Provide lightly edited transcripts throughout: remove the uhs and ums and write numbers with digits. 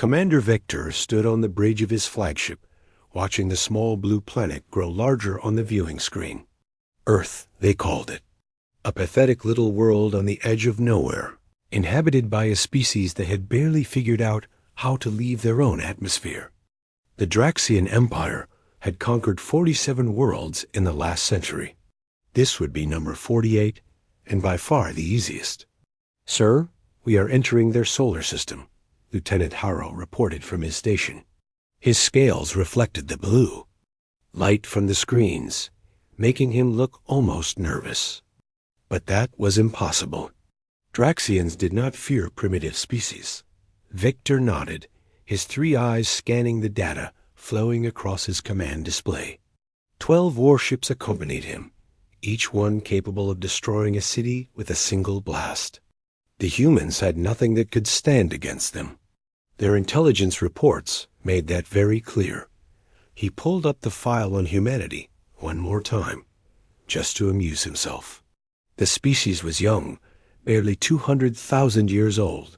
Commander Vector stood on the bridge of his flagship, watching the small blue planet grow larger on the viewing screen. Earth, they called it. A pathetic little world on the edge of nowhere, inhabited by a species that had barely figured out how to leave their own atmosphere. The Draxian Empire had conquered 47 worlds in the last century. This would be number 48, and by far the easiest. "Sir, we are entering their solar system," Lieutenant Harrow reported from his station. His scales reflected the blue light from the screens, making him look almost nervous. But that was impossible. Draxians did not fear primitive species. Victor nodded, his 3 eyes scanning the data flowing across his command display. 12 warships accompanied him, each one capable of destroying a city with a single blast. The humans had nothing that could stand against them. Their intelligence reports made that very clear. He pulled up the file on humanity one more time, just to amuse himself. The species was young, barely 200,000 years old.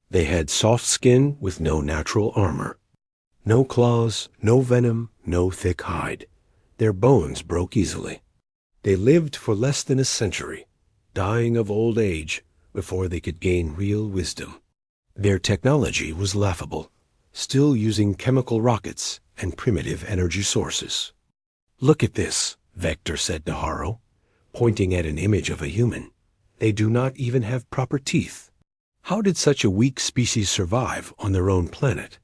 They had soft skin with no natural armor. No claws, no venom, no thick hide. Their bones broke easily. They lived for less than a century, dying of old age before they could gain real wisdom. Their technology was laughable, still using chemical rockets and primitive energy sources. "Look at this," Vector said to Harrow, pointing at an image of a human. "They do not even have proper teeth. How did such a weak species survive on their own planet?"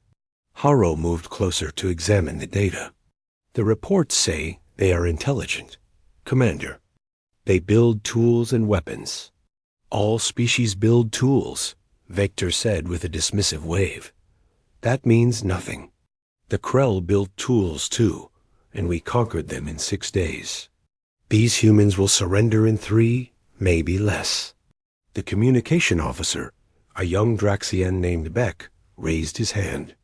Harrow moved closer to examine the data. "The reports say they are intelligent. Commander, they build tools and weapons." "All species build tools," Vector said with a dismissive wave. "That means nothing. The Krell built tools too, and we conquered them in 6 days. These humans will surrender in 3, maybe less." The communication officer, a young Draxian named Beck, raised his hand.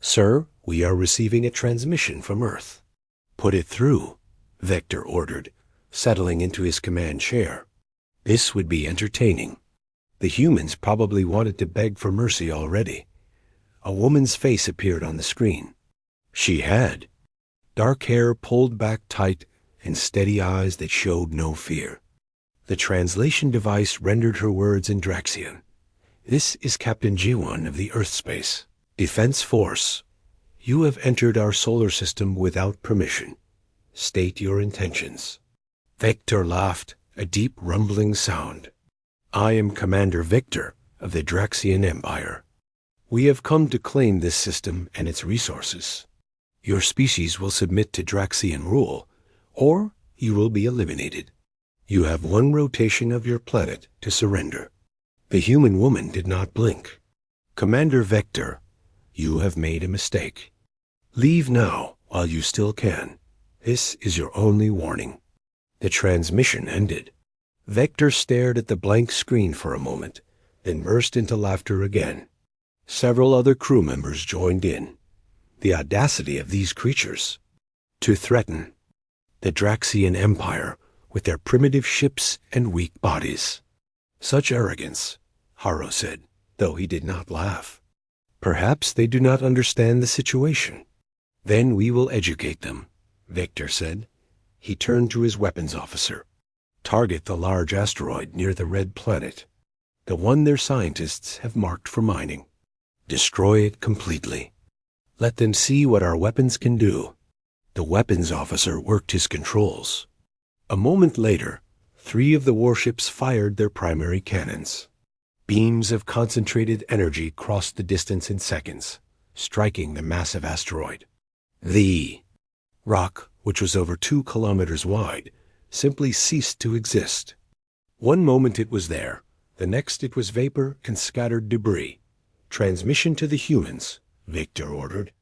"Sir, we are receiving a transmission from Earth." "Put it through," Vector ordered, settling into his command chair. This would be entertaining. The humans probably wanted to beg for mercy already. A woman's face appeared on the screen. She had dark hair pulled back tight and steady eyes that showed no fear. The translation device rendered her words in Draxian. "This is Captain G1 of the Earth Space Defense Force. You have entered our solar system without permission. State your intentions." Vector laughed, a deep rumbling sound. "I am Commander Victor of the Draxian Empire. We have come to claim this system and its resources. Your species will submit to Draxian rule, or you will be eliminated. You have 1 rotation of your planet to surrender." The human woman did not blink. "Commander Vector, you have made a mistake. Leave now while you still can. This is your only warning." The transmission ended. Vector stared at the blank screen for a moment, then burst into laughter again. Several other crew members joined in. The audacity of these creatures to threaten the Draxian Empire with their primitive ships and weak bodies. "Such arrogance," Harrow said, though he did not laugh. "Perhaps they do not understand the situation." "Then we will educate them," Victor said. He turned to his weapons officer. "Target the large asteroid near the red planet, the one their scientists have marked for mining. Destroy it completely. Let them see what our weapons can do." The weapons officer worked his controls. A moment later, 3 of the warships fired their primary cannons. Beams of concentrated energy crossed the distance in seconds, striking the massive asteroid. The rock, which was over 2 kilometers wide, simply ceased to exist. One moment it was there, the next it was vapor and scattered debris. "Transmission to the humans," Victor ordered.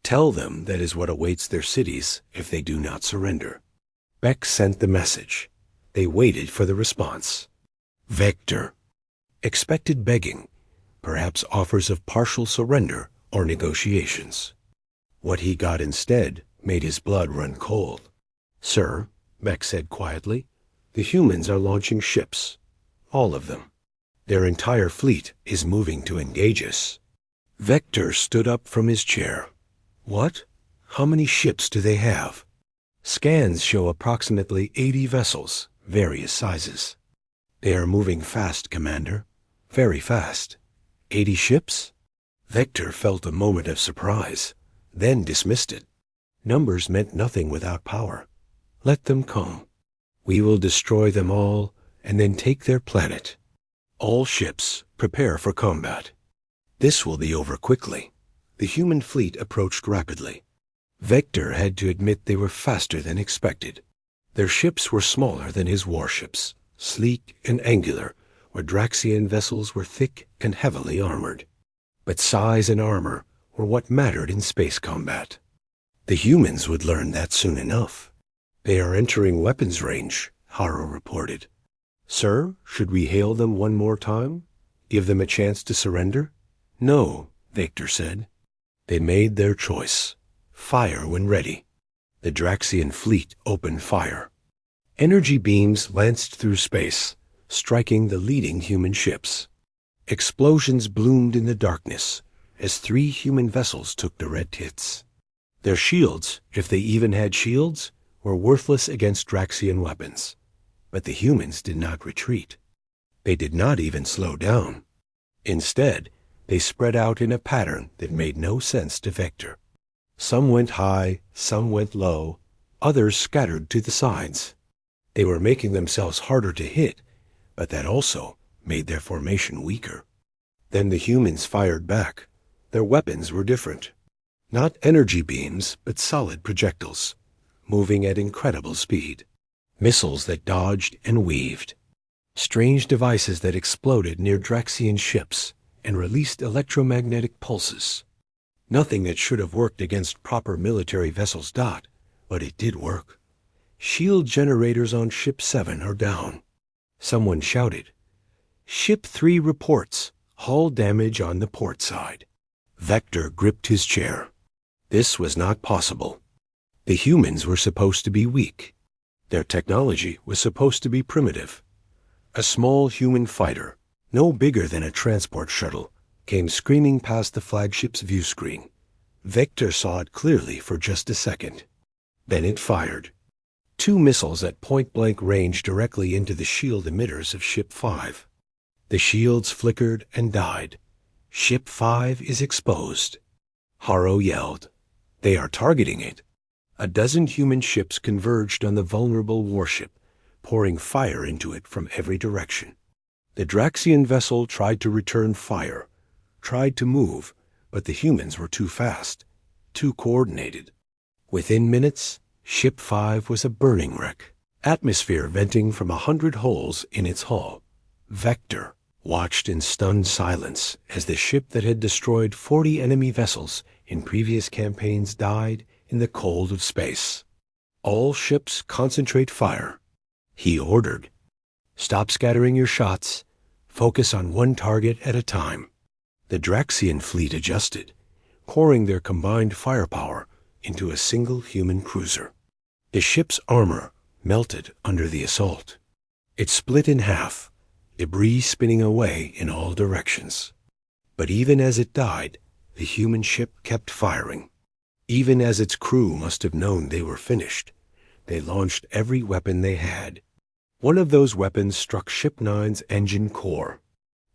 "Tell them that is what awaits their cities if they do not surrender." Beck sent the message. They waited for the response. Vector expected begging, perhaps offers of partial surrender or negotiations. What he got instead made his blood run cold. "Sir," Beck said quietly, "the humans are launching ships. All of them. Their entire fleet is moving to engage us." Vector stood up from his chair. What? How many ships do they have? Scans show approximately 80 vessels, various sizes. They are moving fast, Commander. Very fast. 80 ships? Vector felt a moment of surprise, then dismissed it. Numbers meant nothing without power. Let them come. We will destroy them all and then take their planet. All ships, prepare for combat. This will be over quickly. The human fleet approached rapidly. Vector had to admit they were faster than expected. Their ships were smaller than his warships, sleek and angular, where Draxian vessels were thick and heavily armored. But size and armor were what mattered in space combat. The humans would learn that soon enough. They are entering weapons range, Haro reported. Sir, should we hail them one more time? Give them a chance to surrender? No, Vector said. They made their choice. Fire when ready. The Draxian fleet opened fire. Energy beams lanced through space, striking the leading human ships. Explosions bloomed in the darkness as 3 human vessels took direct hits. Their shields, if they even had shields, were worthless against Draxian weapons. But the humans did not retreat. They did not even slow down. Instead, they spread out in a pattern that made no sense to Vector. Some went high, some went low, others scattered to the sides. They were making themselves harder to hit, but that also made their formation weaker. Then the humans fired back. Their weapons were different. Not energy beams, but solid projectiles, moving at incredible speed. Missiles that dodged and weaved. Strange devices that exploded near Draxian ships and released electromagnetic pulses. Nothing that should have worked against proper military vessels. But it did work. Shield generators on Ship 7 are down. Someone shouted. Ship 3 reports. Hull damage on the port side. Vector gripped his chair. This was not possible. The humans were supposed to be weak. Their technology was supposed to be primitive. A small human fighter, no bigger than a transport shuttle, came screaming past the flagship's view screen. Vector saw it clearly for just a second. Then it fired. 2 missiles at point-blank range directly into the shield emitters of Ship 5. The shields flickered and died. Ship 5 is exposed. Haro yelled. They are targeting it. A dozen human ships converged on the vulnerable warship, pouring fire into it from every direction. The Draxian vessel tried to return fire, tried to move, but the humans were too fast, too coordinated. Within minutes, Ship 5 was a burning wreck, atmosphere venting from 100 holes in its hull. Vector watched in stunned silence as the ship that had destroyed 40 enemy vessels in previous campaigns died in the cold of space. All ships concentrate fire. He ordered. Stop scattering your shots. Focus on one target at a time. The Draxian fleet adjusted, pouring their combined firepower into a single human cruiser. The ship's armor melted under the assault. It split in half, debris spinning away in all directions. But even as it died, the human ship kept firing. Even as its crew must have known they were finished, they launched every weapon they had. One of those weapons struck Ship 9's engine core.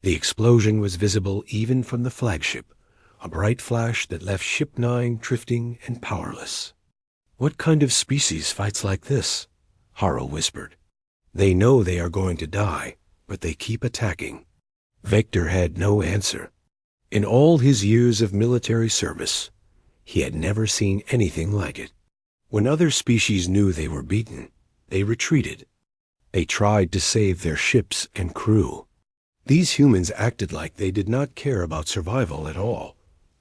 The explosion was visible even from the flagship, a bright flash that left Ship 9 drifting and powerless. What kind of species fights like this? Haro whispered. They know they are going to die, but they keep attacking. Vector had no answer. In all his years of military service, he had never seen anything like it. When other species knew they were beaten, they retreated. They tried to save their ships and crew. These humans acted like they did not care about survival at all.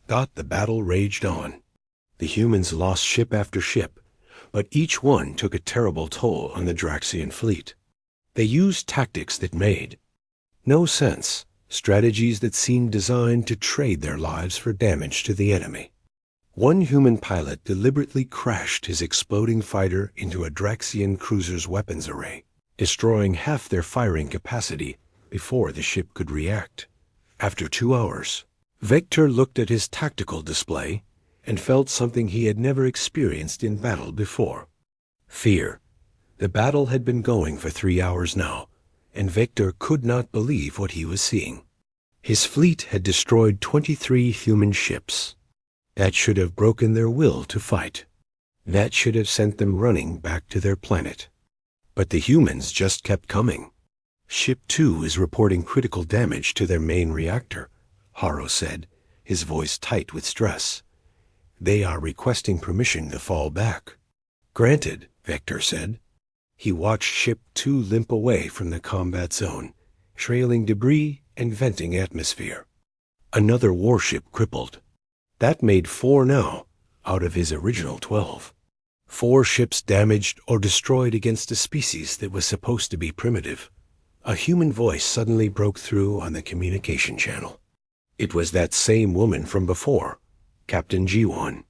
The battle raged on. The humans lost ship after ship, but each one took a terrible toll on the Draxian fleet. They used tactics that made no sense, strategies that seemed designed to trade their lives for damage to the enemy. One human pilot deliberately crashed his exploding fighter into a Draxian cruiser's weapons array, destroying half their firing capacity before the ship could react. After 2 hours, Vector looked at his tactical display and felt something he had never experienced in battle before. Fear. The battle had been going for 3 hours now, and Vector could not believe what he was seeing. His fleet had destroyed 23 human ships. That should have broken their will to fight. That should have sent them running back to their planet. But the humans just kept coming. Ship 2 is reporting critical damage to their main reactor, Haro said, his voice tight with stress. They are requesting permission to fall back. Granted, Vector said. He watched Ship 2 limp away from the combat zone, trailing debris and venting atmosphere. Another warship crippled. That made 4 now, out of his original 12. 4 ships damaged or destroyed against a species that was supposed to be primitive. A human voice suddenly broke through on the communication channel. It was that same woman from before, Captain G1.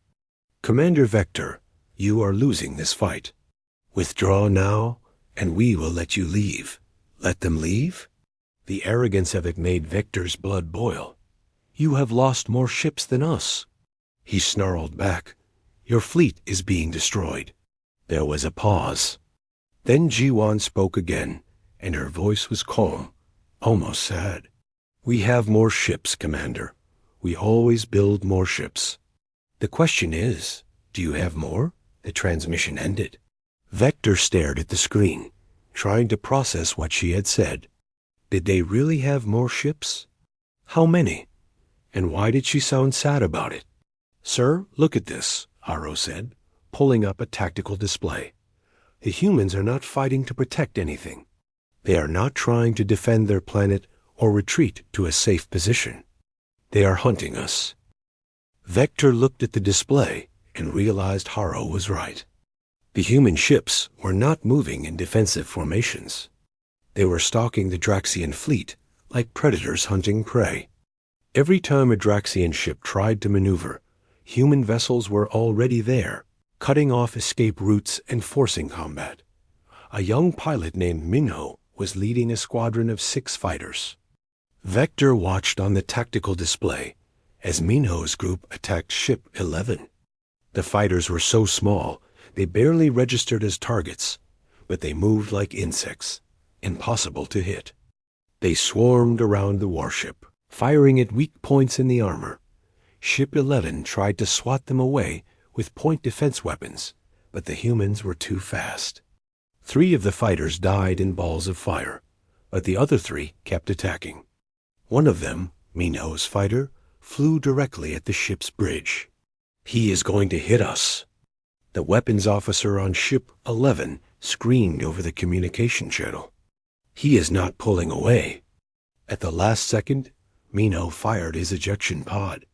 Commander Vector, you are losing this fight. Withdraw now, and we will let you leave. Let them leave? The arrogance of it made Vector's blood boil. You have lost more ships than us. He snarled back. Your fleet is being destroyed. There was a pause. Then G1 spoke again, and her voice was calm, almost sad. We have more ships, Commander. We always build more ships. The question is, do you have more? The transmission ended. Vector stared at the screen, trying to process what she had said. Did they really have more ships? How many? And why did she sound sad about it? Sir, look at this, Haro said, pulling up a tactical display. The humans are not fighting to protect anything. They are not trying to defend their planet or retreat to a safe position. They are hunting us. Vector looked at the display and realized Haro was right. The human ships were not moving in defensive formations. They were stalking the Draxian fleet like predators hunting prey. Every time a Draxian ship tried to maneuver, human vessels were already there, cutting off escape routes and forcing combat. A young pilot named Minho was leading a squadron of 6 fighters. Vector watched on the tactical display as Minho's group attacked Ship 11. The fighters were so small, they barely registered as targets, but they moved like insects, impossible to hit. They swarmed around the warship, firing at weak points in the armor. Ship 11 tried to swat them away with point defense weapons, but the humans were too fast. 3 of the fighters died in balls of fire, but the other 3 kept attacking. One of them, Minho's fighter, flew directly at the ship's bridge. He is going to hit us. The weapons officer on Ship 11 screamed over the communication channel. He is not pulling away. At the last second, Minho fired his ejection pod.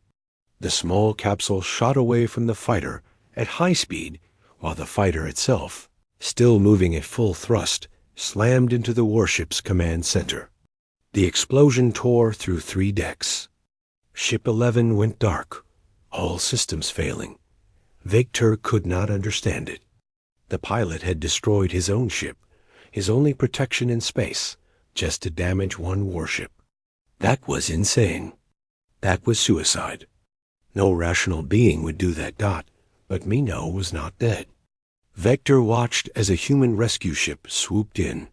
The small capsule shot away from the fighter at high speed, while the fighter itself, still moving at full thrust, slammed into the warship's command center. The explosion tore through 3 decks. Ship 11 went dark, all systems failing. Vector could not understand it. The pilot had destroyed his own ship, his only protection in space, just to damage 1 warship. That was insane. That was suicide. No rational being would do that. But Minho was not dead. Vector watched as a human rescue ship swooped in,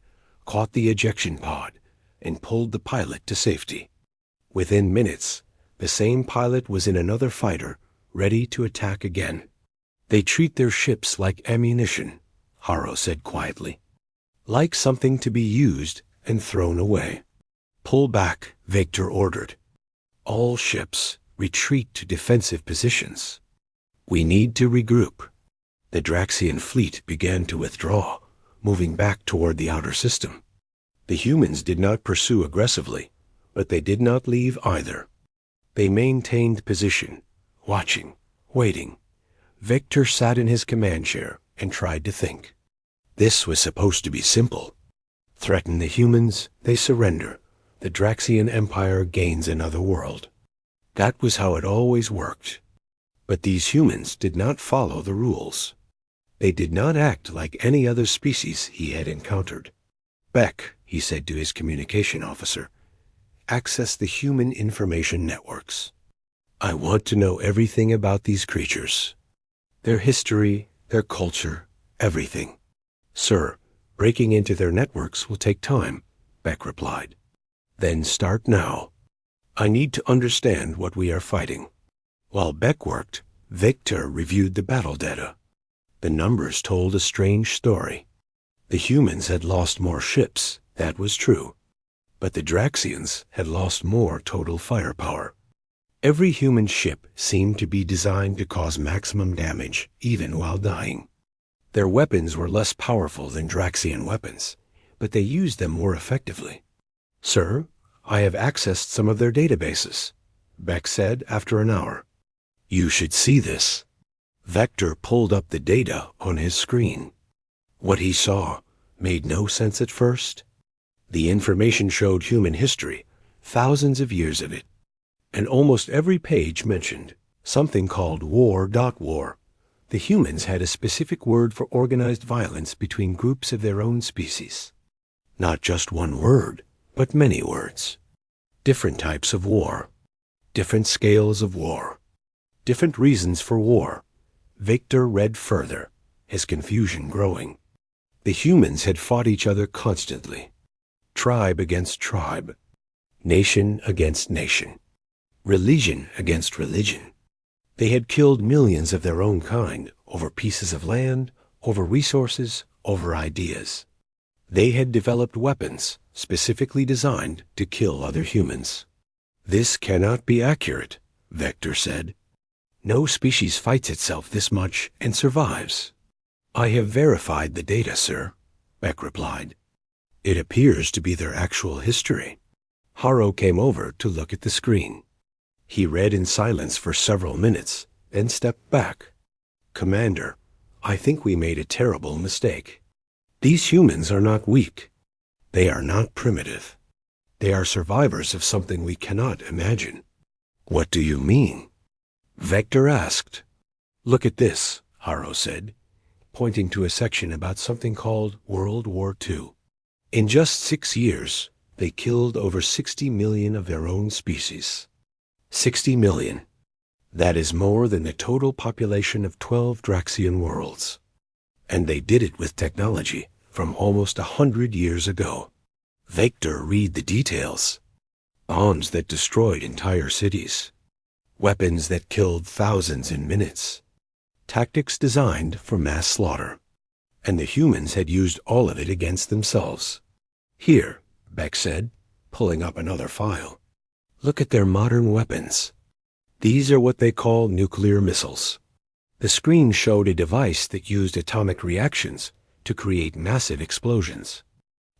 caught the ejection pod, and pulled the pilot to safety. Within minutes, the same pilot was in another fighter, ready to attack again. They treat their ships like ammunition, Haro said quietly. Like something to be used and thrown away. Pull back, Vector ordered. All ships retreat to defensive positions. We need to regroup. The Draxian fleet began to withdraw, moving back toward the outer system. The humans did not pursue aggressively, but they did not leave either. They maintained position, watching, waiting. Vector sat in his command chair and tried to think. This was supposed to be simple. Threaten the humans, they surrender. The Draxian Empire gains another world. That was how it always worked. But these humans did not follow the rules. They did not act like any other species he had encountered. Beck, he said to his communication officer, access the human information networks. I want to know everything about these creatures. Their history, their culture, everything. Sir, breaking into their networks will take time, Beck replied. Then start now. I need to understand what we are fighting. While Beck worked, Victor reviewed the battle data. The numbers told a strange story. The humans had lost more ships, that was true. But the Draxians had lost more total firepower. Every human ship seemed to be designed to cause maximum damage, even while dying. Their weapons were less powerful than Draxian weapons, but they used them more effectively. Sir, I have accessed some of their databases, Beck said after an hour. You should see this. Vector pulled up the data on his screen. What he saw made no sense at first. The information showed human history, thousands of years of it, and almost every page mentioned something called war. The humans had a specific word for organized violence between groups of their own species. Not just one word, but many words. Different types of war. Different scales of war. Different reasons for war. Victor read further, his confusion growing. The humans had fought each other constantly. Tribe against tribe. Nation against nation. Religion against religion. They had killed millions of their own kind over pieces of land, over resources, over ideas. They had developed weapons specifically designed to kill other humans. This cannot be accurate, Vector said. No species fights itself this much and survives. I have verified the data, sir, Beck replied. It appears to be their actual history. Haro came over to look at the screen. He read in silence for several minutes, then stepped back. Commander, I think we made a terrible mistake. These humans are not weak. They are not primitive. They are survivors of something we cannot imagine. What do you mean? Vector asked. Look at this, Haro said, pointing to a section about something called World War II. In just 6 years, they killed over 60 million of their own species. 60 million. That is more than the total population of 12 Draxian worlds. And they did it with technology from almost 100 years ago. Vector read the details. Bombs that destroyed entire cities. Weapons that killed thousands in minutes. Tactics designed for mass slaughter. And the humans had used all of it against themselves. Here, Beck said, pulling up another file. Look at their modern weapons. These are what they call nuclear missiles. The screen showed a device that used atomic reactions to create massive explosions.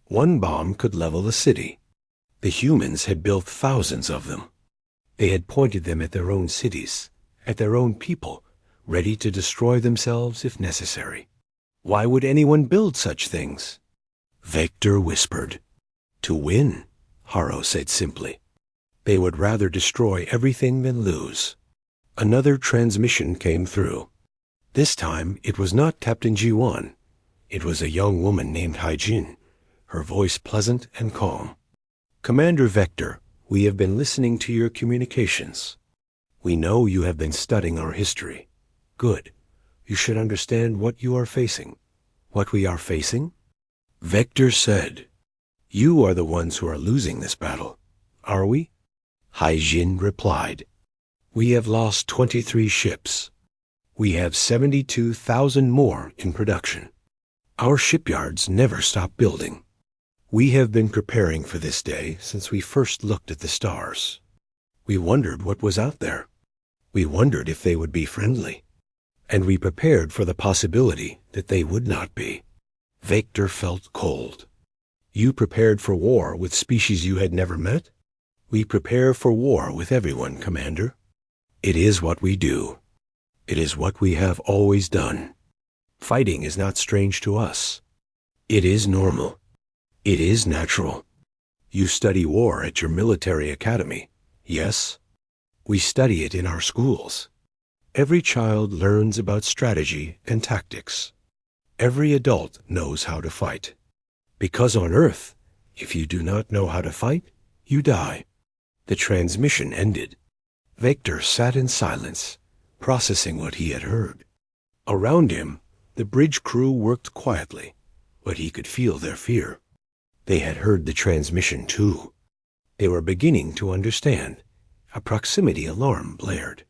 One bomb could level a city. The humans had built thousands of them. They had pointed them at their own cities, at their own people, ready to destroy themselves if necessary. Why would anyone build such things? Vector whispered. To win, Haro said simply. They would rather destroy everything than lose. Another transmission came through. This time it was not Captain G1. It was a young woman named Haijin, her voice pleasant and calm. Commander Vector, we have been listening to your communications. We know you have been studying our history. Good. You should understand what you are facing. What we are facing? Vector said, You are the ones who are losing this battle. Are we? Haijin replied, We have lost 23 ships. We have 72,000 more in production. Our shipyards never stop building. We have been preparing for this day since we first looked at the stars. We wondered what was out there. We wondered if they would be friendly. And we prepared for the possibility that they would not be. Vector felt cold. You prepared for war with species you had never met? We prepare for war with everyone, Commander. It is what we do. It is what we have always done. Fighting is not strange to us. It is normal. It is natural. You study war at your military academy, yes? We study it in our schools. Every child learns about strategy and tactics. Every adult knows how to fight. Because on Earth, if you do not know how to fight, you die. The transmission ended. Victor sat in silence, processing what he had heard. Around him, the bridge crew worked quietly, but he could feel their fear. They had heard the transmission too. They were beginning to understand. A proximity alarm blared.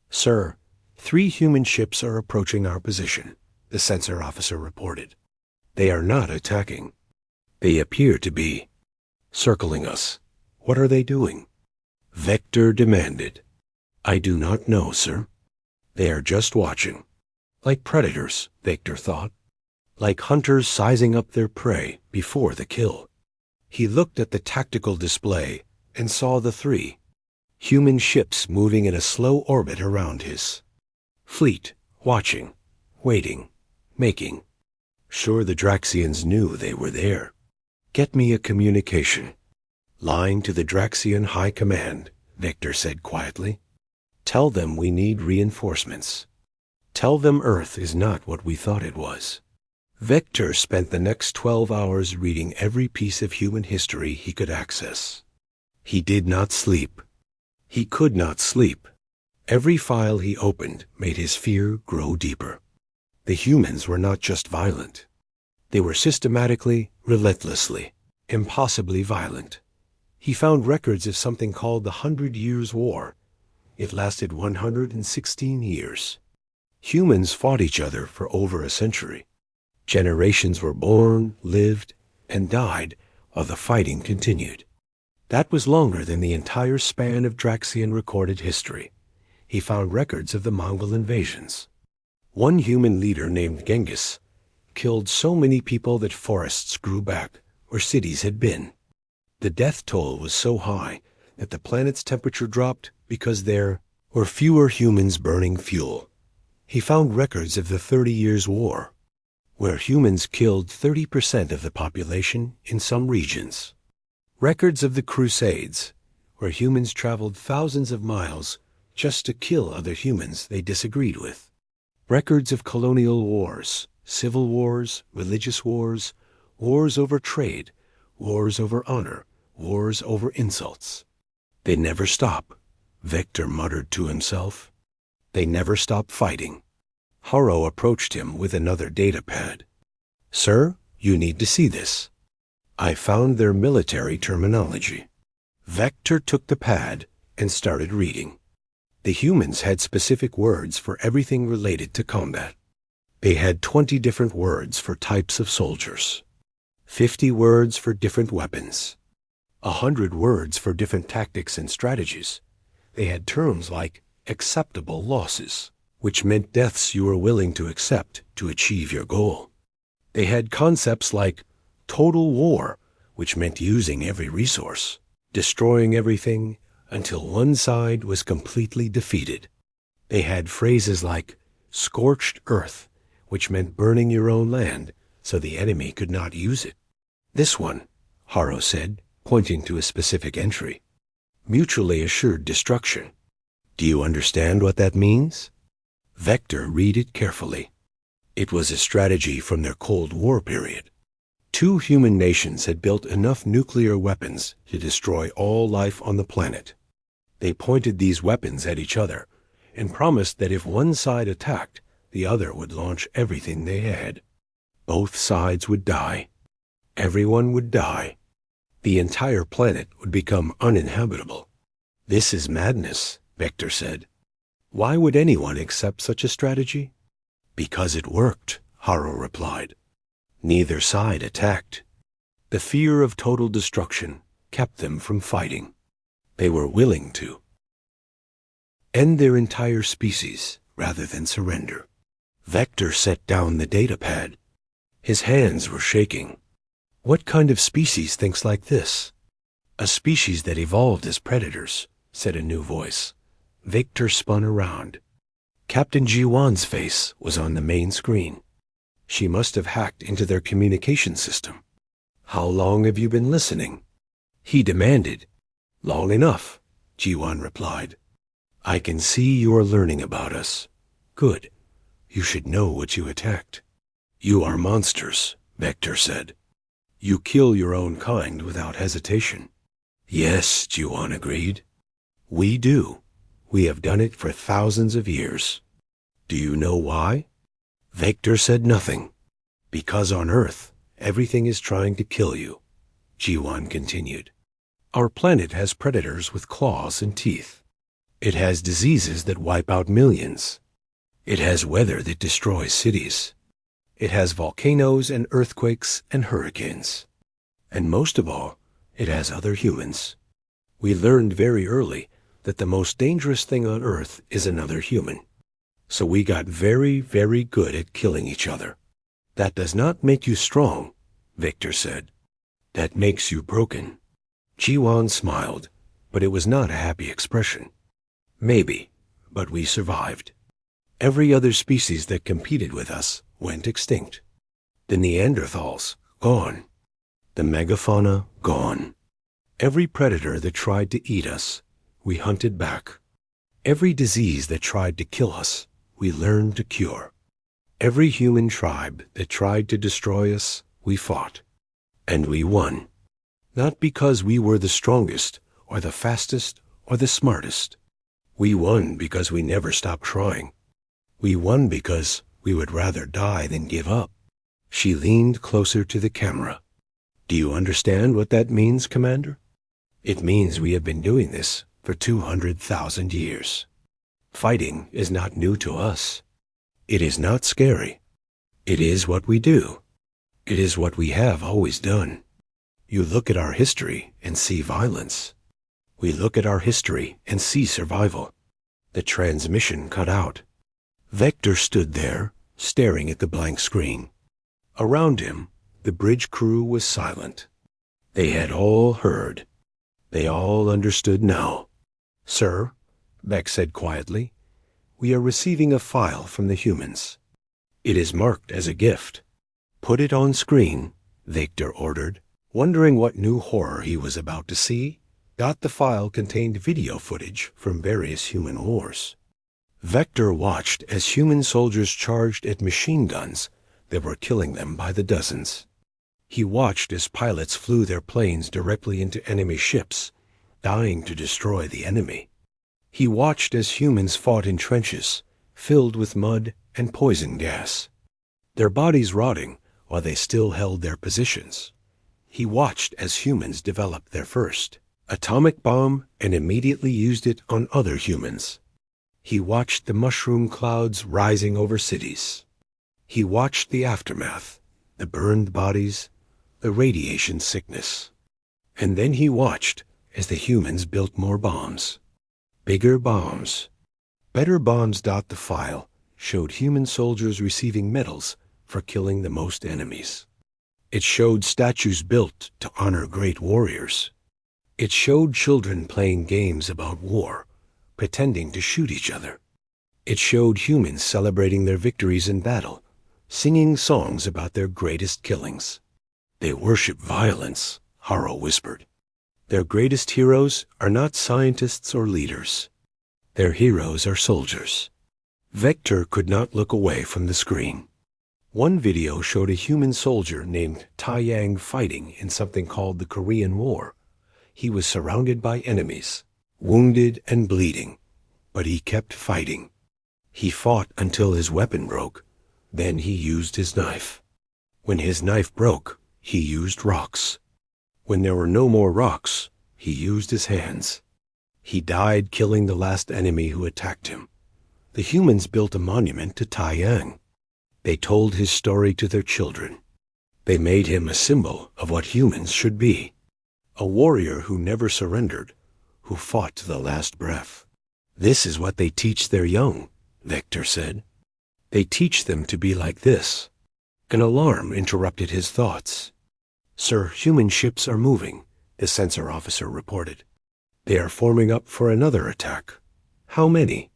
"Sir, 3 human ships are approaching our position," the sensor officer reported. "They are not attacking. They appear to be circling us. What are they doing?" Vector demanded. "I do not know, sir. They are just watching. Like predators," Victor thought. Like hunters sizing up their prey before the kill. He looked at the tactical display and saw the 3 human ships moving in a slow orbit around his fleet, watching, waiting, making sure the Draxians knew they were there. "Get me a communication line to the Draxian High Command," Victor said quietly. "Tell them we need reinforcements. Tell them Earth is not what we thought it was." Victor spent the next 12 hours reading every piece of human history he could access. He did not sleep. He could not sleep. Every file he opened made his fear grow deeper. The humans were not just violent. They were systematically, relentlessly, impossibly violent. He found records of something called the 100 Years' War. It lasted 116 years. Humans fought each other for over a century. Generations were born, lived, and died while the fighting continued. That was longer than the entire span of Draxian recorded history. He found records of the Mongol invasions. One human leader named Genghis killed so many people that forests grew back where cities had been. The death toll was so high that the planet's temperature dropped because there were fewer humans burning fuel. He found records of the 30 Years' War, where humans killed 30% of the population in some regions. Records of the Crusades, where humans traveled thousands of miles just to kill other humans they disagreed with. Records of colonial wars, civil wars, religious wars, wars over trade, wars over honor, wars over insults. They never stop, Victor muttered to himself. They never stop fighting. Haro approached him with another data pad. "Sir, you need to see this. I found their military terminology." Vector took the pad and started reading. The humans had specific words for everything related to combat. They had 20 different words for types of soldiers, 50 words for different weapons, 100 words for different tactics and strategies. They had terms like acceptable losses, which meant deaths you were willing to accept to achieve your goal. They had concepts like total war, which meant using every resource, destroying everything until one side was completely defeated. They had phrases like scorched earth, which meant burning your own land so the enemy could not use it. "This one," Haro said, pointing to a specific entry. "Mutually assured destruction. Do you understand what that means?" Vector read it carefully. It was a strategy from their Cold War period. 2 human nations had built enough nuclear weapons to destroy all life on the planet. They pointed these weapons at each other and promised that if one side attacked, the other would launch everything they had. Both sides would die. Everyone would die. The entire planet would become uninhabitable. "This is madness," Vector said. "Why would anyone accept such a strategy?" "Because it worked," Haro replied. Neither side attacked. The fear of total destruction kept them from fighting. They were willing to end their entire species rather than surrender. Vector set down the data pad. His hands were shaking. "What kind of species thinks like this?" "A species that evolved as predators," said a new voice. Victor spun around. Captain Jiwan's face was on the main screen. She must have hacked into their communication system. "How long have you been listening?" he demanded. "Long enough," Jiwan replied. "I can see you are learning about us. Good. You should know what you attacked." "You are monsters," Vector said. "You kill your own kind without hesitation." "Yes," Jiwan agreed. "We do. We have done it for thousands of years. Do you know why? Vector said nothing. Because on Earth, everything is trying to kill you, Jiwan continued. Our planet has predators with claws and teeth. It has diseases that wipe out millions. It has weather that destroys cities. It has volcanoes and earthquakes and hurricanes. And most of all, it has other humans. We learned very early that the most dangerous thing on Earth is another human. So we got very, very good at killing each other. That does not make you strong, Victor said. That makes you broken. Jiwan smiled, but it was not a happy expression. Maybe, but we survived. Every other species that competed with us went extinct. The Neanderthals, gone. The megafauna, gone. Every predator that tried to eat us, we hunted back. Every disease that tried to kill us, we learned to cure. Every human tribe that tried to destroy us, we fought. And we won. Not because we were the strongest, or the fastest, or the smartest. We won because we never stopped trying. We won because we would rather die than give up. She leaned closer to the camera. Do you understand what that means, Commander? It means we have been doing this for 200,000 years. Fighting is not new to us. It is not scary. It is what we do. It is what we have always done. You look at our history and see violence. We look at our history and see survival. The transmission cut out. Vector stood there, staring at the blank screen. Around him, the bridge crew was silent. They had all heard. They all understood now. Sir, Beck said quietly, we are receiving a file from the humans. It is marked as a gift. Put it on screen, Victor ordered, wondering what new horror he was about to see. The file contained video footage from various human wars. Vector watched as human soldiers charged at machine guns that were killing them by the dozens. He watched as pilots flew their planes directly into enemy ships, dying to destroy the enemy. He watched as humans fought in trenches, filled with mud and poison gas, their bodies rotting while they still held their positions. He watched as humans developed their first atomic bomb and immediately used it on other humans. He watched the mushroom clouds rising over cities. He watched the aftermath, the burned bodies, the radiation sickness. And then he watched as the humans built more bombs. Bigger bombs. Better bombs. The file showed human soldiers receiving medals for killing the most enemies. It showed statues built to honor great warriors. It showed children playing games about war, pretending to shoot each other. It showed humans celebrating their victories in battle, singing songs about their greatest killings. They worship violence, Haro whispered. Their greatest heroes are not scientists or leaders. Their heroes are soldiers. Vector could not look away from the screen. One video showed a human soldier named Taiyang fighting in something called the Korean War. He was surrounded by enemies, wounded and bleeding, but he kept fighting. He fought until his weapon broke. Then he used his knife. When his knife broke, he used rocks. When there were no more rocks, he used his hands. He died killing the last enemy who attacked him. The humans built a monument to Taiyang. They told his story to their children. They made him a symbol of what humans should be. A warrior who never surrendered, who fought to the last breath. This is what they teach their young, Vector said. They teach them to be like this. An alarm interrupted his thoughts. Sir, human ships are moving, the sensor officer reported. They are forming up for another attack. How many?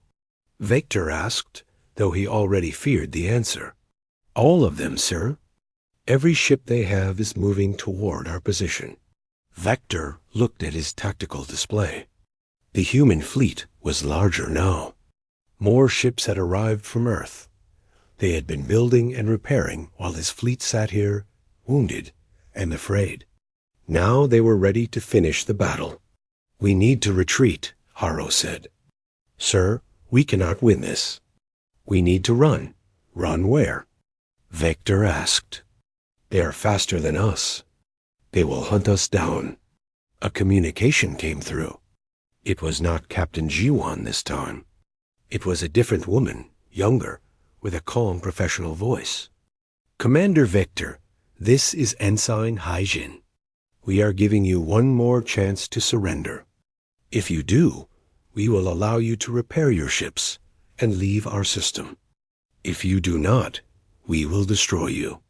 Vector asked, though he already feared the answer. All of them, sir. Every ship they have is moving toward our position. Vector looked at his tactical display. The human fleet was larger now. More ships had arrived from Earth. They had been building and repairing while his fleet sat here, wounded and afraid. Now they were ready to finish the battle. We need to retreat, Haro said. Sir, we cannot win this. We need to run. Run where? Vector asked. They are faster than us. They will hunt us down. A communication came through. It was not Captain Jiwan this time. It was a different woman, younger, with a calm professional voice. Commander Vector, this is Ensign Haijin. We are giving you one more chance to surrender. If you do, we will allow you to repair your ships and leave our system. If you do not, we will destroy you.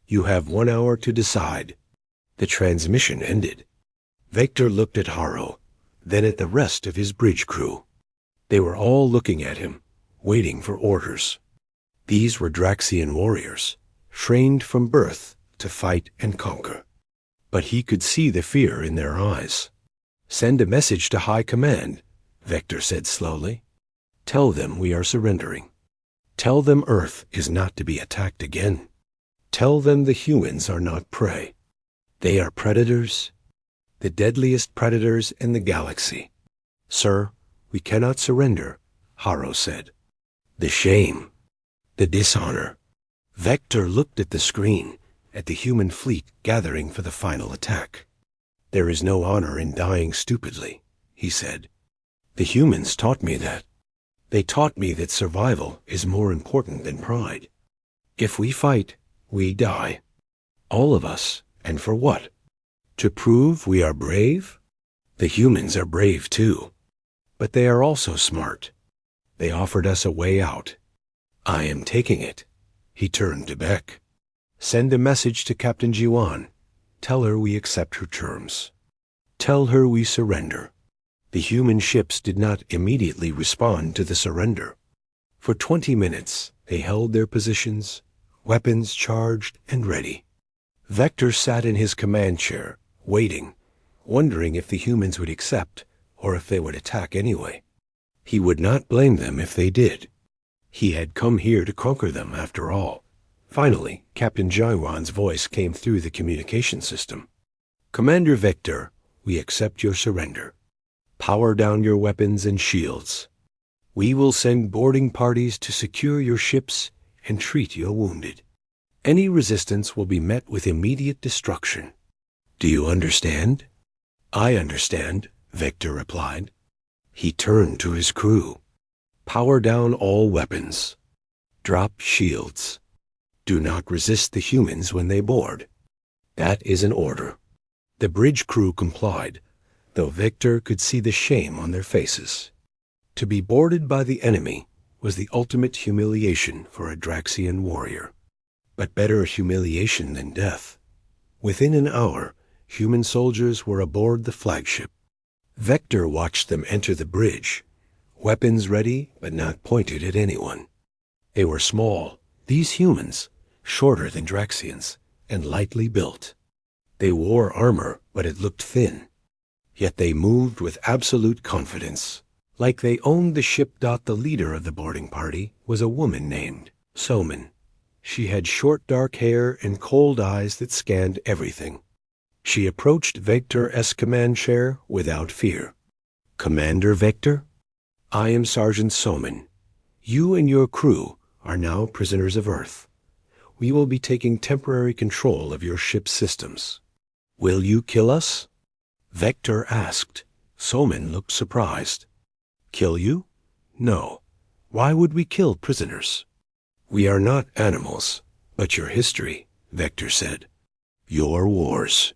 You have 1 hour to decide. The transmission ended. Vector looked at Haro, then at the rest of his bridge crew. They were all looking at him, waiting for orders. These were Draxian warriors, trained from birth to fight and conquer. But he could see the fear in their eyes. Send a message to High Command, Vector said slowly. Tell them we are surrendering. Tell them Earth is not to be attacked again. Tell them the humans are not prey. They are predators, the deadliest predators in the galaxy. Sir, we cannot surrender, Haro said. The shame, the dishonor. Vector looked at the screen, at the human fleet gathering for the final attack. There is no honor in dying stupidly, he said. The humans taught me that. They taught me that survival is more important than pride. If we fight, we die. All of us, and for what? To prove we are brave? The humans are brave too. But they are also smart. They offered us a way out. I am taking it. He turned to Beck. Send a message to Captain Jiwan. Tell her we accept her terms. Tell her we surrender. The human ships did not immediately respond to the surrender. For 20 minutes, they held their positions, weapons charged and ready. Vector sat in his command chair, waiting, wondering if the humans would accept or if they would attack anyway. He would not blame them if they did. He had come here to conquer them after all. Finally, Captain Jiwan's voice came through the communication system. Commander Vector, we accept your surrender. Power down your weapons and shields. We will send boarding parties to secure your ships and treat your wounded. Any resistance will be met with immediate destruction. Do you understand? I understand, Vector replied. He turned to his crew. Power down all weapons. Drop shields. Do not resist the humans when they board. That is an order. The bridge crew complied, though Vector could see the shame on their faces. To be boarded by the enemy was the ultimate humiliation for a Draxian warrior. But better humiliation than death. Within an hour, human soldiers were aboard the flagship. Vector watched them enter the bridge, weapons ready but not pointed at anyone. They were small, these humans, shorter than Draxians, and lightly built. They wore armor, but it looked thin. Yet they moved with absolute confidence, like they owned the ship. The leader of the boarding party was a woman named Soman. She had short dark hair and cold eyes that scanned everything. She approached Vector's command chair without fear. Commander Vector, I am Sergeant Soman. You and your crew are now prisoners of Earth. We will be taking temporary control of your ship's systems. Will you kill us? Vector asked. Soman looked surprised. Kill you? No. Why would we kill prisoners? We are not animals, but your history, Vector said. Your wars.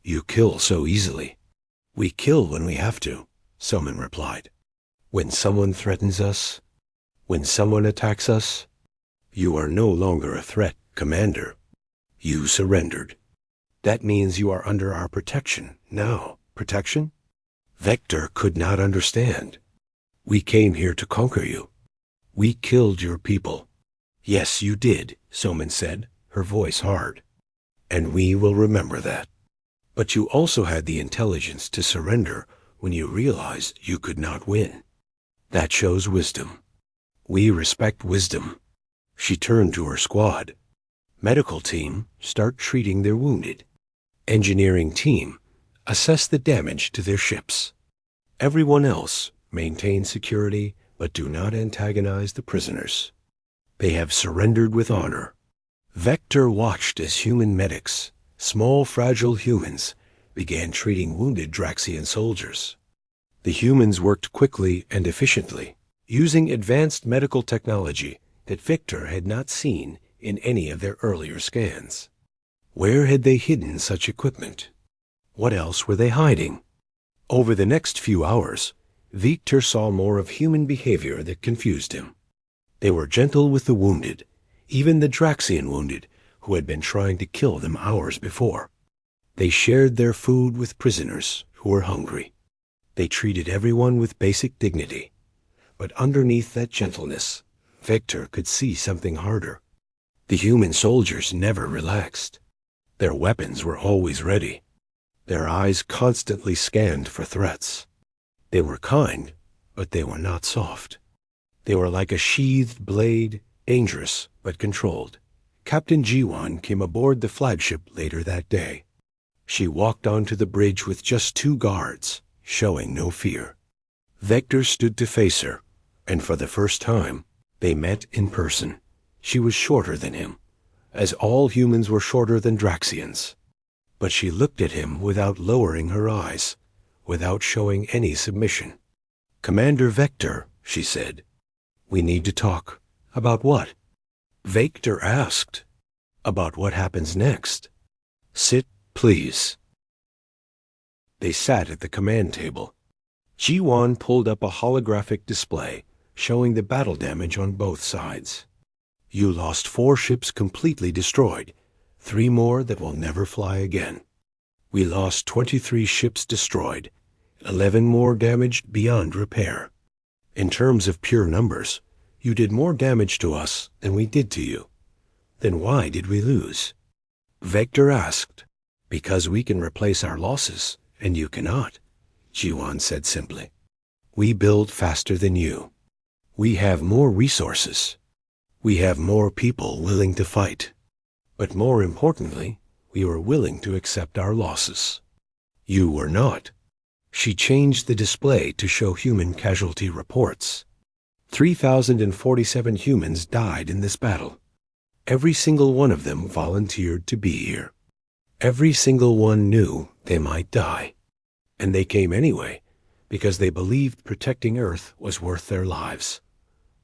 You kill so easily. We kill when we have to, Soman replied. When someone threatens us, when someone attacks us, you are no longer a threat, Commander. You surrendered. That means you are under our protection now. Protection? Vector could not understand. We came here to conquer you. We killed your people. Yes, you did, Soman said, her voice hard. And we will remember that. But you also had the intelligence to surrender when you realized you could not win. That shows wisdom. We respect wisdom. She turned to her squad. Medical team, start treating their wounded. Engineering team, assess the damage to their ships. Everyone else, maintain security, but do not antagonize the prisoners. They have surrendered with honor. Vector watched as human medics, small fragile humans, began treating wounded Draxian soldiers. The humans worked quickly and efficiently, using advanced medical technology that Victor had not seen in any of their earlier scans. Where had they hidden such equipment? What else were they hiding? Over the next few hours, Victor saw more of human behavior that confused him. They were gentle with the wounded, even the Draxian wounded who had been trying to kill them hours before. They shared their food with prisoners who were hungry. They treated everyone with basic dignity. But underneath that gentleness, Victor could see something harder. The human soldiers never relaxed. Their weapons were always ready. Their eyes constantly scanned for threats. They were kind, but they were not soft. They were like a sheathed blade, dangerous but controlled. Captain Jiwan came aboard the flagship later that day. She walked onto the bridge with just 2 guards, showing no fear. Vector stood to face her, and for the first time, they met in person. She was shorter than him, as all humans were shorter than Draxians. But she looked at him without lowering her eyes, without showing any submission. "Commander Vector," she said, "we need to talk." "About what?" Vector asked. "About what happens next." "Sit, please." They sat at the command table. Jiwan pulled up a holographic display showing the battle damage on both sides. "You lost 4 ships completely destroyed, 3 more that will never fly again. We lost 23 ships destroyed, 11 more damaged beyond repair. In terms of pure numbers, you did more damage to us than we did to you. Then why did we lose?" Vector asked. "Because we can replace our losses, and you cannot," Jiwan said simply. "We build faster than you. We have more resources. We have more people willing to fight. But more importantly, we were willing to accept our losses. You were not." She changed the display to show human casualty reports. 3,047 humans died in this battle. Every single one of them volunteered to be here. Every single one knew they might die. And they came anyway, because they believed protecting Earth was worth their lives.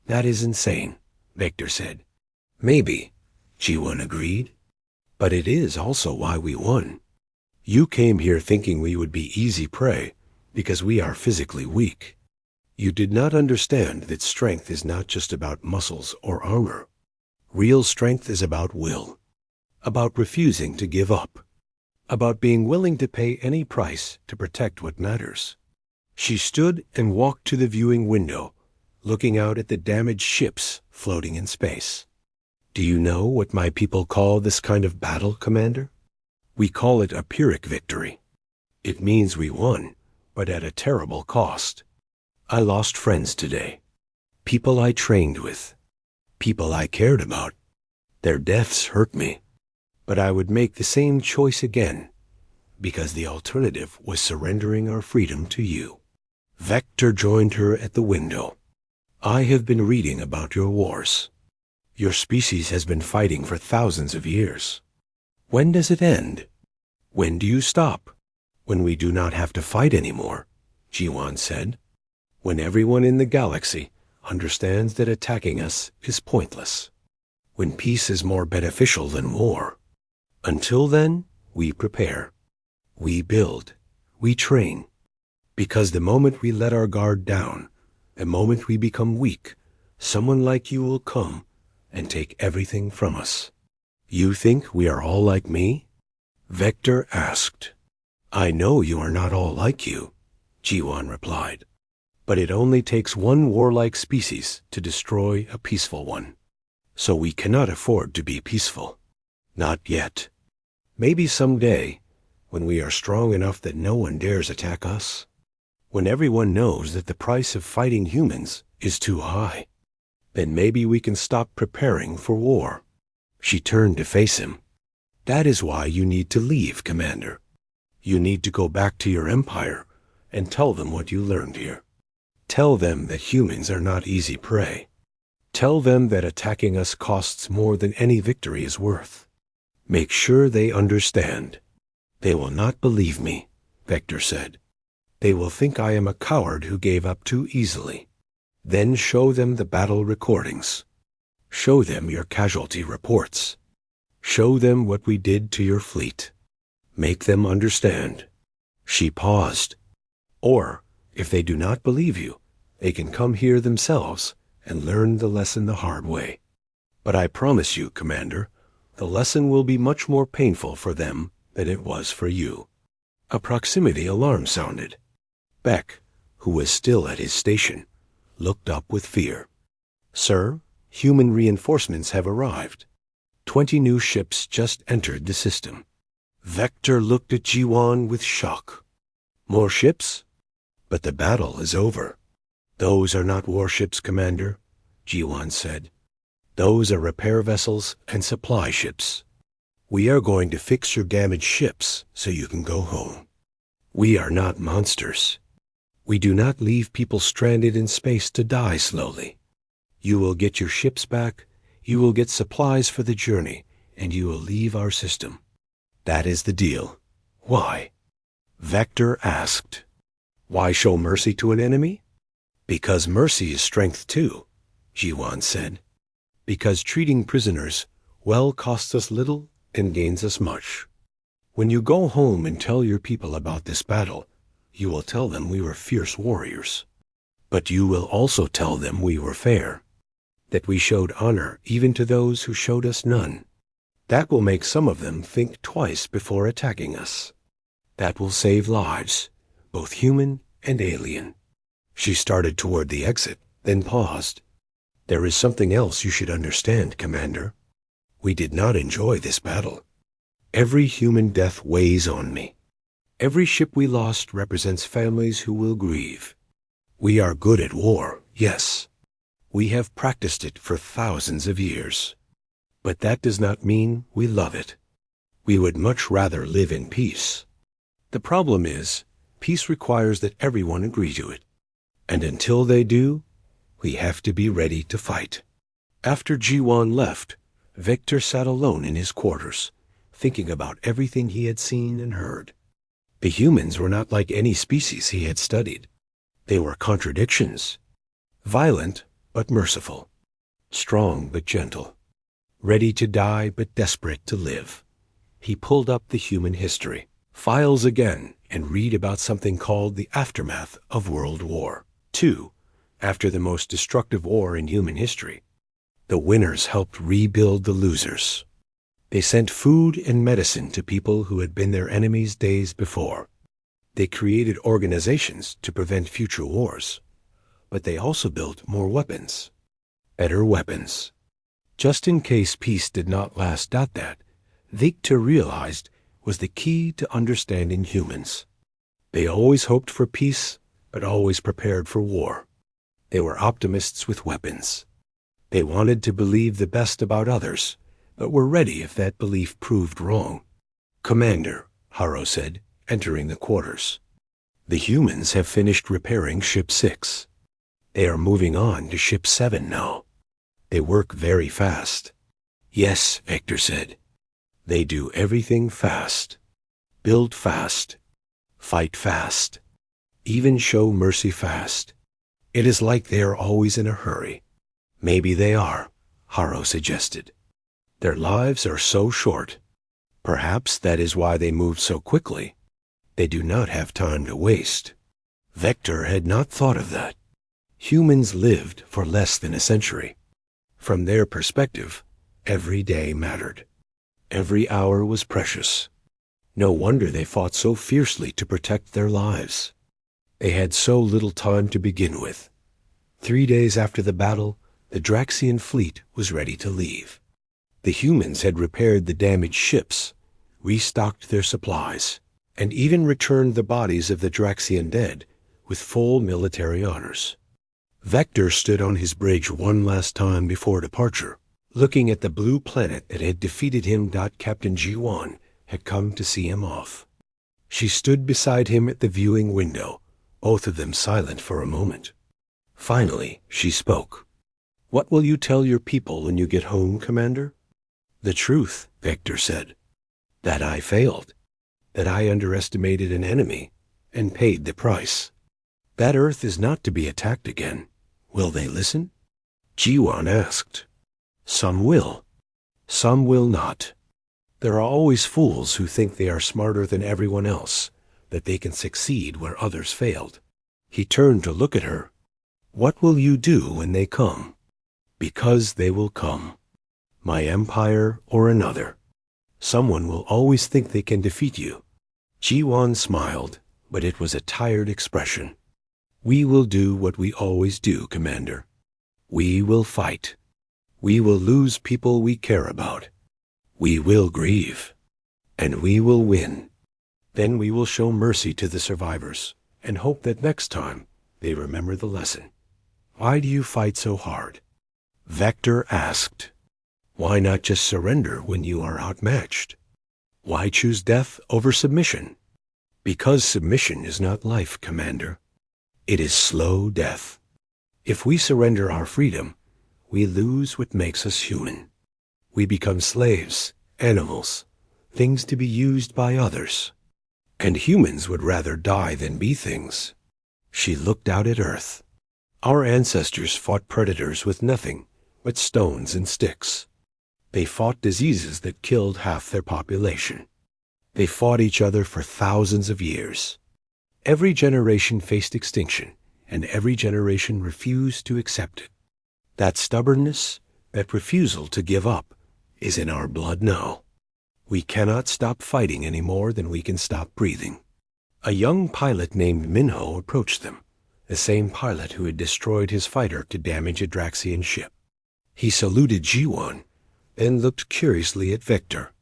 "That is insane," Vector said. "Maybe," Jiwan agreed. "But it is also why we won. You came here thinking we would be easy prey, because we are physically weak. You did not understand that strength is not just about muscles or armor. Real strength is about will, about refusing to give up, about being willing to pay any price to protect what matters." She stood and walked to the viewing window, looking out at the damaged ships floating in space. "Do you know what my people call this kind of battle, Commander? We call it a Pyrrhic victory. It means we won, but at a terrible cost. I lost friends today. People I trained with. People I cared about. Their deaths hurt me. But I would make the same choice again, because the alternative was surrendering our freedom to you." Vector joined her at the window. "I have been reading about your wars. Your species has been fighting for thousands of years. When does it end? When do you stop?" "When we do not have to fight anymore," Jiwan said. "When everyone in the galaxy understands that attacking us is pointless. When peace is more beneficial than war. Until then, we prepare. We build. We train. Because the moment we let our guard down, the moment we become weak, someone like you will come and take everything from us." "You think we are all like me?" Vector asked. "I know you are not all like you," Jiwan replied. "But it only takes one warlike species to destroy a peaceful one. So we cannot afford to be peaceful. Not yet. Maybe someday, when we are strong enough that no one dares attack us. When everyone knows that the price of fighting humans is too high. Then maybe we can stop preparing for war." She turned to face him. "That is why you need to leave, Commander. You need to go back to your empire and tell them what you learned here. Tell them that humans are not easy prey. Tell them that attacking us costs more than any victory is worth. Make sure they understand. They will not believe me, Vector said. They will think I am a coward who gave up too easily. Then show them the battle recordings. Show them your casualty reports. Show them what we did to your fleet. Make them understand. She paused. Or, if they do not believe you, they can come here themselves and learn the lesson the hard way. But I promise you, Commander, the lesson will be much more painful for them than it was for you. A proximity alarm sounded. Beck, who was still at his station, looked up with fear. Sir, human reinforcements have arrived. 20 new ships just entered the system. Vector looked at Jiwan with shock. More ships? But the battle is over. Those are not warships, Commander, Jiwan said. Those are repair vessels and supply ships. We are going to fix your damaged ships so you can go home. We are not monsters. We do not leave people stranded in space to die slowly. You will get your ships back, you will get supplies for the journey, and you will leave our system. That is the deal. Why? Vector asked. Why show mercy to an enemy? Because mercy is strength too, Jiwan said. Because treating prisoners well costs us little and gains us much. When you go home and tell your people about this battle, you will tell them we were fierce warriors. But you will also tell them we were fair, that we showed honor even to those who showed us none. That will make some of them think twice before attacking us. That will save lives, both human and alien. She started toward the exit, then paused. There is something else you should understand, Commander. We did not enjoy this battle. Every human death weighs on me. Every ship we lost represents families who will grieve. We are good at war, yes. We have practiced it for thousands of years. But that does not mean we love it. We would much rather live in peace. The problem is, peace requires that everyone agree to it. And until they do, we have to be ready to fight. After Jiwan left, Victor sat alone in his quarters, thinking about everything he had seen and heard. The humans were not like any species he had studied. They were contradictions. Violent but merciful. Strong but gentle. Ready to die but desperate to live. He pulled up the human history files again and read about something called the aftermath of World War II, after the most destructive war in human history. The winners helped rebuild the losers. They sent food and medicine to people who had been their enemies days before. They created organizations to prevent future wars. But they also built more weapons. Better weapons. Just in case peace did not last, that Victor realized was the key to understanding humans. They always hoped for peace, but always prepared for war. They were optimists with weapons. They wanted to believe the best about others, but were ready if that belief proved wrong. Commander, Haro said, entering the quarters. The humans have finished repairing Ship 6. They are moving on to Ship 7 now. They work very fast. Yes, Victor said. They do everything fast. Build fast. Fight fast. Even show mercy fast. It is like they are always in a hurry. Maybe they are, Haro suggested. Their lives are so short. Perhaps that is why they move so quickly. They do not have time to waste. Vector had not thought of that. Humans lived for less than a century. From their perspective, every day mattered. Every hour was precious. No wonder they fought so fiercely to protect their lives. They had so little time to begin with. 3 days after the battle, the Draxian fleet was ready to leave. The humans had repaired the damaged ships, restocked their supplies, and even returned the bodies of the Draxian dead with full military honors. Vector stood on his bridge one last time before departure, looking at the blue planet that had defeated him. Captain Jiwan had come to see him off. She stood beside him at the viewing window, both of them silent for a moment. Finally, she spoke. "What will you tell your people when you get home, Commander?" "The truth," Vector said. "That I failed. That I underestimated an enemy and paid the price. That Earth is not to be attacked again. Will they listen?" Jiwan asked. "Some will. Some will not. There are always fools who think they are smarter than everyone else, that they can succeed where others failed." He turned to look at her. "What will you do when they come? Because they will come. My empire or another. Someone will always think they can defeat you." Jiwan smiled, but it was a tired expression. "We will do what we always do, Commander. We will fight. We will lose people we care about. We will grieve. And we will win. Then we will show mercy to the survivors and hope that next time they remember the lesson." "Why do you fight so hard?" Vector asked. "Why not just surrender when you are outmatched? Why choose death over submission? Because submission is not life, Commander. It is slow death. If we surrender our freedom, we lose what makes us human. We become slaves, animals, things to be used by others. And humans would rather die than be things." She looked out at Earth. "Our ancestors fought predators with nothing but stones and sticks. They fought diseases that killed half their population. They fought each other for thousands of years. Every generation faced extinction, and every generation refused to accept it. That stubbornness, that refusal to give up, is in our blood now. We cannot stop fighting any more than we can stop breathing." A young pilot named Minho approached them, the same pilot who had destroyed his fighter to damage a Draxian ship. He saluted Jiwan, then looked curiously at Vector.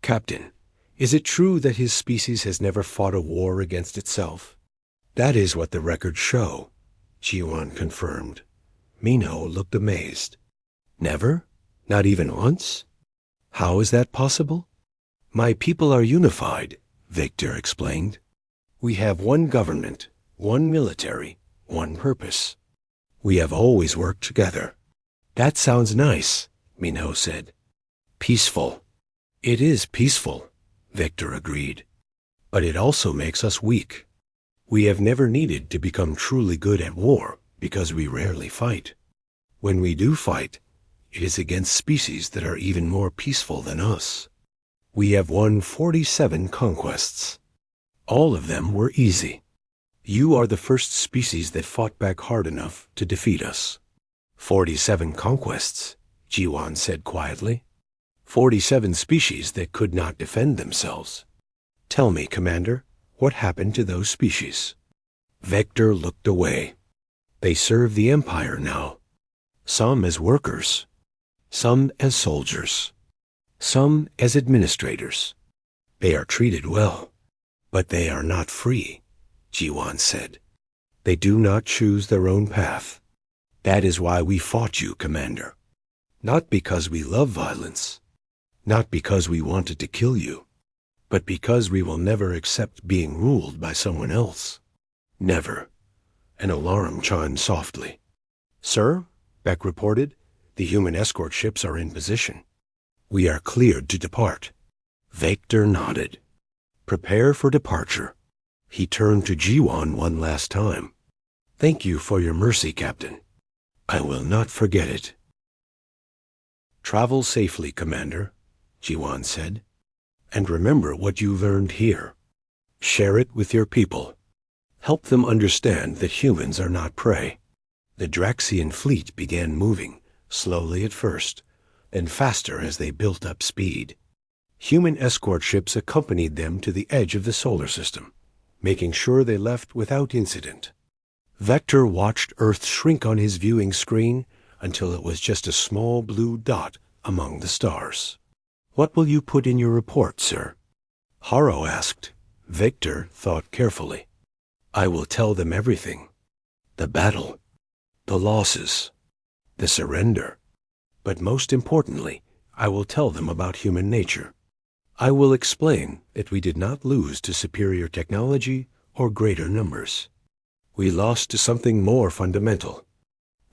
"Captain, is it true that his species has never fought a war against itself?" "That is what the records show," Jiwan confirmed. Minho looked amazed. "Never? Not even once? How is that possible?" "My people are unified," Victor explained. "We have one government, one military, one purpose. We have always worked together." "That sounds nice," Minho said. "Peaceful." "It is peaceful," Victor agreed. "But it also makes us weak. We have never needed to become truly good at war because we rarely fight. When we do fight, it is against species that are even more peaceful than us. We have won 47 conquests. All of them were easy. You are the first species that fought back hard enough to defeat us." 47 conquests, Jiwan said quietly. 47 species that could not defend themselves. "Tell me, Commander, what happened to those species?" Vector looked away. "They serve the Empire now. Some as workers. Some as soldiers. Some as administrators. They are treated well. But they are not free," Jiwan said. "They do not choose their own path. That is why we fought you, Commander. Not because we love violence. Not because we wanted to kill you. But because we will never accept being ruled by someone else. Never." An alarm chimed softly. "Sir," Beck reported, "the human escort ships are in position. We are cleared to depart." Vector nodded. "Prepare for departure." He turned to Jiwan one last time. "Thank you for your mercy, Captain. I will not forget it." "Travel safely, Commander," Jiwan said. "And remember what you learned here. Share it with your people. Help them understand that humans are not prey." The Draxian fleet began moving, slowly at first, then faster as they built up speed. Human escort ships accompanied them to the edge of the solar system, making sure they left without incident. Vector watched Earth shrink on his viewing screen until it was just a small blue dot among the stars. "What will you put in your report, sir?" Haro asked. Victor thought carefully. "I will tell them everything. The battle, the losses, the surrender. But most importantly, I will tell them about human nature. I will explain that we did not lose to superior technology or greater numbers. We lost to something more fundamental,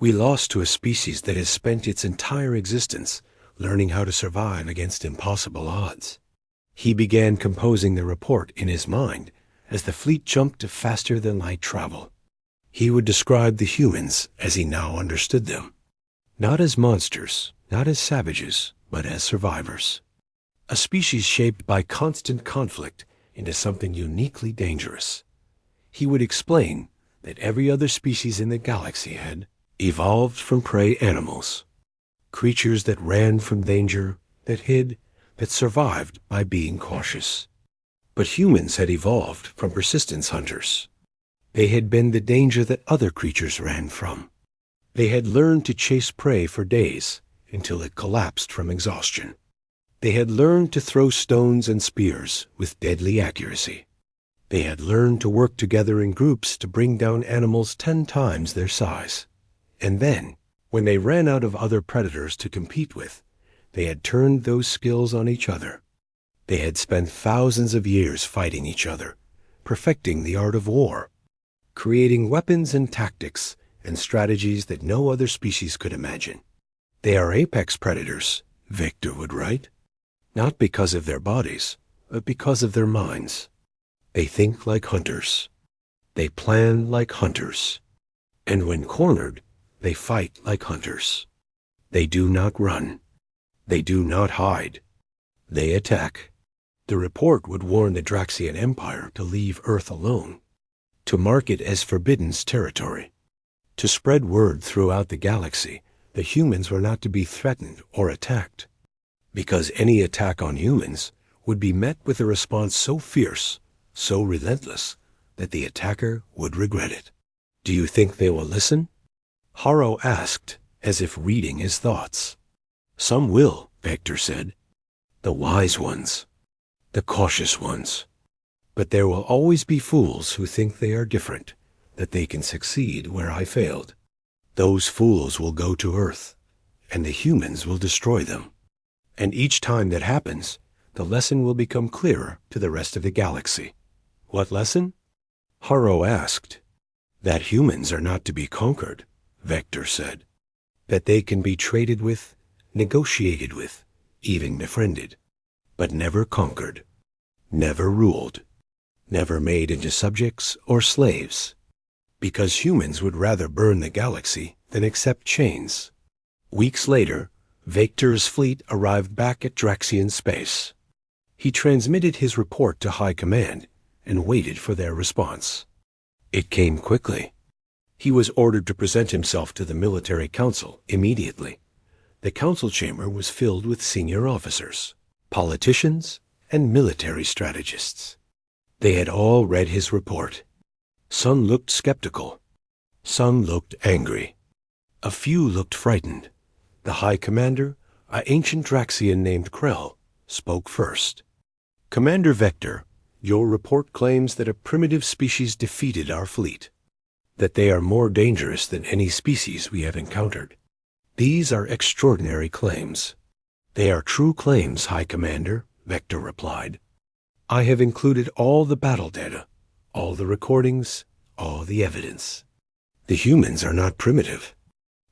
We lost to a species that has spent its entire existence learning how to survive against impossible odds. He began composing the report in his mind as the fleet jumped to faster-than-light travel. He would describe the humans as he now understood them. Not as monsters, not as savages, but as survivors. A species shaped by constant conflict into something uniquely dangerous. He would explain that every other species in the galaxy had evolved from prey animals, creatures that ran from danger, that hid, that survived by being cautious. But humans had evolved from persistence hunters. They had been the danger that other creatures ran from. They had learned to chase prey for days until it collapsed from exhaustion. They had learned to throw stones and spears with deadly accuracy. They had learned to work together in groups to bring down animals 10 times their size. And then, when they ran out of other predators to compete with, they had turned those skills on each other. They had spent thousands of years fighting each other, perfecting the art of war, creating weapons and tactics and strategies that no other species could imagine. They are apex predators, Victor would write, not because of their bodies, but because of their minds. They think like hunters. They plan like hunters. And when cornered, they fight like hunters. They do not run. They do not hide. They attack. The report would warn the Draxian Empire to leave Earth alone, to mark it as forbidden's territory, to spread word throughout the galaxy that humans were not to be threatened or attacked, because any attack on humans would be met with a response so fierce, so relentless, that the attacker would regret it. Do you think they will listen? Harrow asked, as if reading his thoughts. Some will, Vector said. The wise ones. The cautious ones. But there will always be fools who think they are different, that they can succeed where I failed. Those fools will go to Earth, and the humans will destroy them. And each time that happens, the lesson will become clearer to the rest of the galaxy. What lesson? Harrow asked. That humans are not to be conquered, Vector said. That they can be traded with, negotiated with, even befriended, but never conquered, never ruled, never made into subjects or slaves, because humans would rather burn the galaxy than accept chains. Weeks later, Vector's fleet arrived back at Draxian space. He transmitted his report to High Command and waited for their response. It came quickly. He was ordered to present himself to the military council immediately. The council chamber was filled with senior officers, politicians, and military strategists. They had all read his report. Some looked skeptical. Some looked angry. A few looked frightened. The High Commander, an ancient Draxian named Krell, spoke first. Commander Vector, your report claims that a primitive species defeated our fleet, that they are more dangerous than any species we have encountered. These are extraordinary claims. They are true claims, High Commander, Vector replied. I have included all the battle data, all the recordings, all the evidence. The humans are not primitive.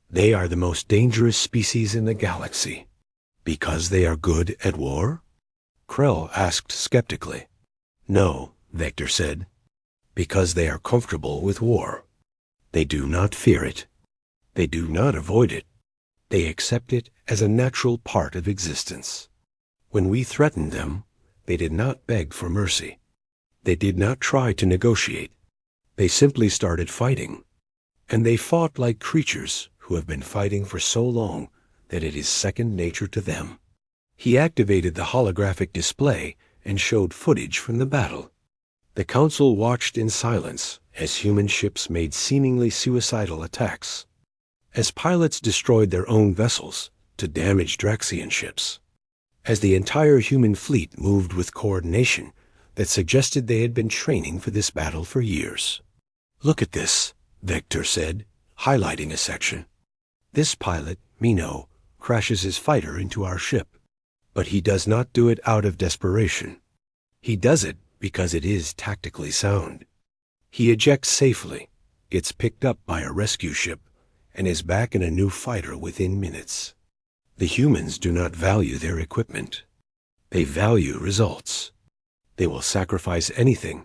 They are the most dangerous species in the galaxy. Because they are good at war? Krell asked skeptically. No, Vector said. Because they are comfortable with war. They do not fear it. They do not avoid it. They accept it as a natural part of existence. When we threatened them, they did not beg for mercy. They did not try to negotiate. They simply started fighting. And they fought like creatures who have been fighting for so long that it is second nature to them. He activated the holographic display and showed footage from the battle. The council watched in silence as human ships made seemingly suicidal attacks, as pilots destroyed their own vessels to damage Draxian ships, as the entire human fleet moved with coordination that suggested they had been training for this battle for years. Look at this, Vector said, highlighting a section. This pilot, Mino, crashes his fighter into our ship, but he does not do it out of desperation. He does it because it is tactically sound. He ejects safely, gets picked up by a rescue ship, and is back in a new fighter within minutes. The humans do not value their equipment. They value results. They will sacrifice anything,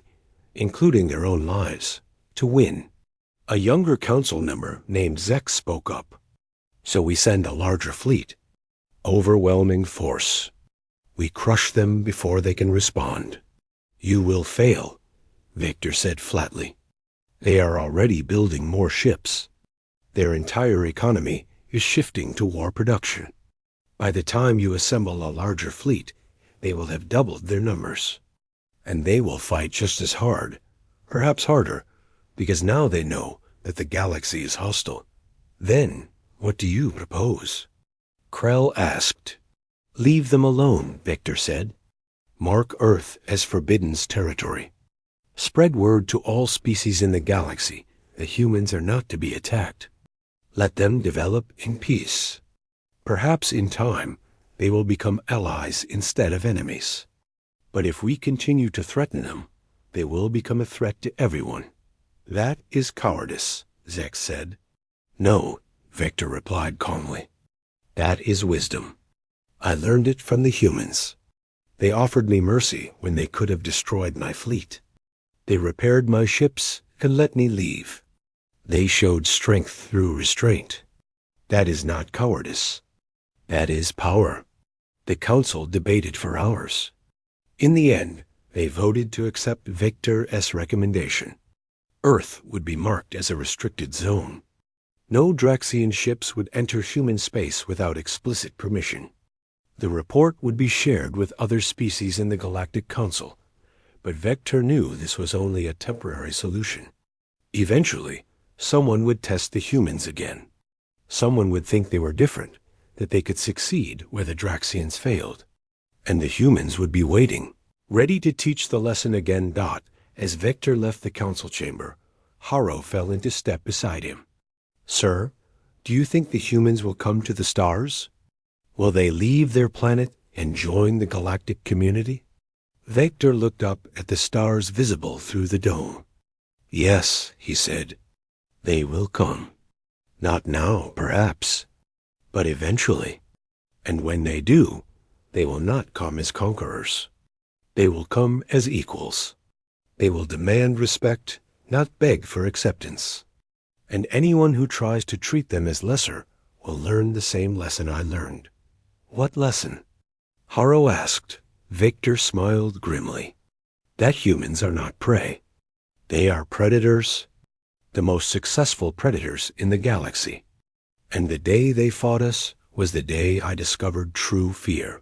including their own lives, to win. A younger council member named Zek spoke up. So we send a larger fleet. Overwhelming force. We crush them before they can respond. You will fail, Victor said flatly. They are already building more ships. Their entire economy is shifting to war production. By the time you assemble a larger fleet, they will have doubled their numbers. And they will fight just as hard, perhaps harder, because now they know that the galaxy is hostile. Then, what do you propose? Krell asked. Leave them alone, Victor said. Mark Earth as Forbidden's territory. Spread word to all species in the galaxy that humans are not to be attacked. Let them develop in peace. Perhaps in time, they will become allies instead of enemies. But if we continue to threaten them, they will become a threat to everyone. That is cowardice, Zek said. No, Victor replied calmly. That is wisdom. I learned it from the humans. They offered me mercy when they could have destroyed my fleet. They repaired my ships and let me leave. They showed strength through restraint. That is not cowardice. That is power. The council debated for hours. In the end, they voted to accept Victor's recommendation. Earth would be marked as a restricted zone. No Draxian ships would enter human space without explicit permission. The report would be shared with other species in the Galactic Council, but Vector knew this was only a temporary solution. Eventually, someone would test the humans again. Someone would think they were different, that they could succeed where the Draxians failed. And the humans would be waiting, ready to teach the lesson again. As Vector left the council chamber, Harrow fell into step beside him. Sir, do you think the humans will come to the stars? Will they leave their planet and join the galactic community? Vector looked up at the stars visible through the dome. Yes, he said. They will come. Not now, perhaps, but eventually. And when they do, they will not come as conquerors. They will come as equals. They will demand respect, not beg for acceptance. And anyone who tries to treat them as lesser will learn the same lesson I learned. What lesson? Harrow asked. Victor smiled grimly. That humans are not prey. They are predators, the most successful predators in the galaxy. And the day they fought us was the day I discovered true fear.